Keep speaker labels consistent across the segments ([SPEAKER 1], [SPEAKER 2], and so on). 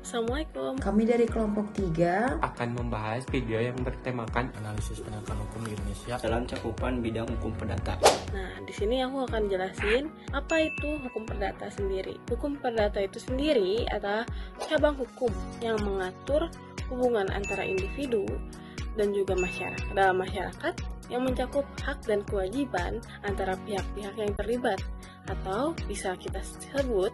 [SPEAKER 1] Assalamualaikum.
[SPEAKER 2] Kami dari kelompok 3
[SPEAKER 3] akan membahas video yang bertemakan
[SPEAKER 4] analisis penegakan hukum di Indonesia
[SPEAKER 5] dalam cakupan bidang hukum perdata.
[SPEAKER 1] Nah, di sini aku akan jelasin apa itu hukum perdata sendiri. Hukum perdata itu sendiri adalah cabang hukum yang mengatur hubungan antara individu dan juga masyarakat dalam masyarakat yang mencakup hak dan kewajiban antara pihak-pihak yang terlibat, atau bisa kita sebut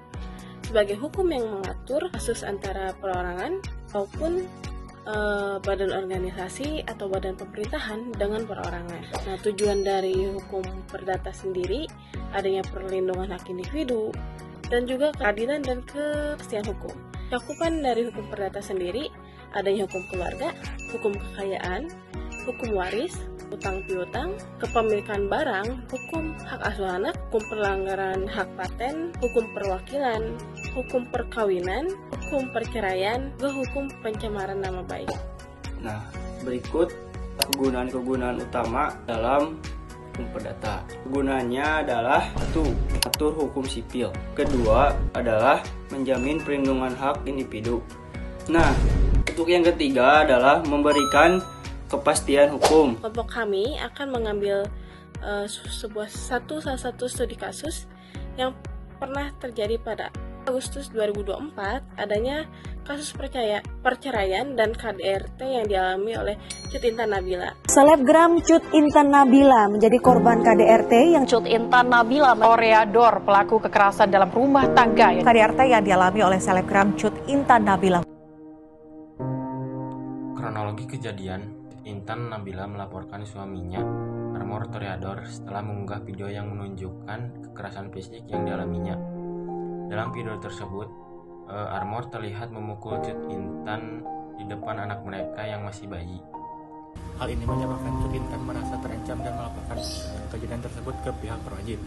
[SPEAKER 1] sebagai hukum yang mengatur kasus antara perorangan maupun badan organisasi atau badan pemerintahan dengan perorangan. Nah, tujuan dari hukum perdata sendiri adanya perlindungan hak individu dan juga keadilan dan kepastian hukum. Cakupan dari hukum perdata sendiri adanya hukum keluarga, hukum kekayaan, hukum waris, utang piutang, kepemilikan barang, hukum hak asuh anak, hukum pelanggaran hak paten, hukum perwakilan, hukum perkawinan, hukum perceraian, juga hukum pencemaran nama baik.
[SPEAKER 5] Nah, berikut kegunaan-kegunaan utama dalam hukum perdata. Kegunaannya adalah satu, atur hukum sipil. Kedua adalah menjamin perlindungan hak individu. Nah, untuk yang ketiga adalah memberikan kepastian hukum.
[SPEAKER 1] Kelompok kami akan mengambil salah satu studi kasus yang pernah terjadi pada Agustus 2024, adanya kasus perceraian dan KDRT yang dialami oleh Cut Intan Nabila.
[SPEAKER 6] Selebgram Cut Intan Nabila menjadi korban KDRT yang
[SPEAKER 7] Cut Intan Nabila toreador pelaku kekerasan dalam rumah tangga.
[SPEAKER 6] KDRT yang dialami oleh selebgram Cut Intan Nabila.
[SPEAKER 4] kronologi kejadian. Intan Nabila melaporkan suaminya, Armor Toreador, setelah mengunggah video yang menunjukkan kekerasan fisik yang dialaminya. Dalam video tersebut, Armor terlihat memukul Cut Intan di depan anak mereka yang masih bayi.
[SPEAKER 3] Hal ini menyebabkan Cut Intan merasa terancam dan melaporkan kejadian tersebut ke pihak berwajib.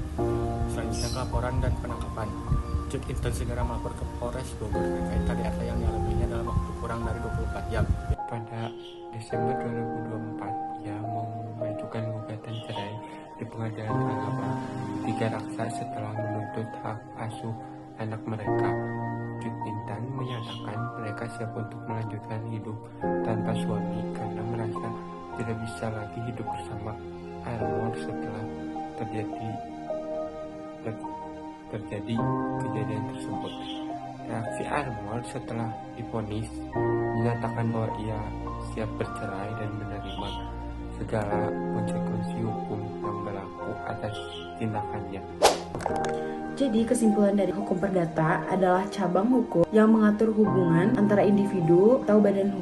[SPEAKER 3] Selanjutnya laporan dan penangkapan. Cut Intan segera melapor ke Polres Bogor terkait KDRT yang dialaminya dalam waktu kurang dari 24 jam. Pada Desember 2024, ia mengajukan gugatan cerai di Pengadilan Agama Tiga Raksa setelah menuntut hak asuh anak mereka. Cut Intan menyatakan mereka siap untuk melanjutkan hidup tanpa suami karena merasa tidak bisa lagi hidup bersama Armor setelah terjadi kejadian tersebut. Reaksi Armor setelah divonis menyatakan bahwa ia siap bercerai dan menerima segala konsekuensi hukum yang berlaku atas tindakannya.
[SPEAKER 2] Jadi kesimpulan dari hukum perdata adalah cabang hukum yang mengatur hubungan antara individu atau badan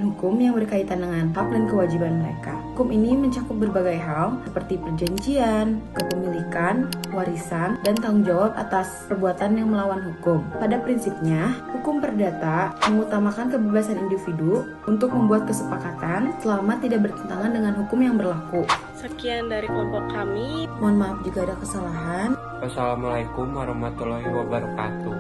[SPEAKER 2] hukum yang berkaitan dengan hak dan kewajiban mereka. Hukum ini mencakup berbagai hal seperti perjanjian, kepemilikan, warisan, dan tanggung jawab atas perbuatan yang melawan hukum. Pada prinsipnya, hukum perdata mengutamakan kebebasan individu untuk membuat kesepakatan selama tidak bertentangan dengan hukum yang berlaku.
[SPEAKER 1] Sekian dari kelompok kami.
[SPEAKER 2] Mohon maaf jika ada kesalahan.
[SPEAKER 3] Wassalamualaikum warahmatullahi wabarakatuh.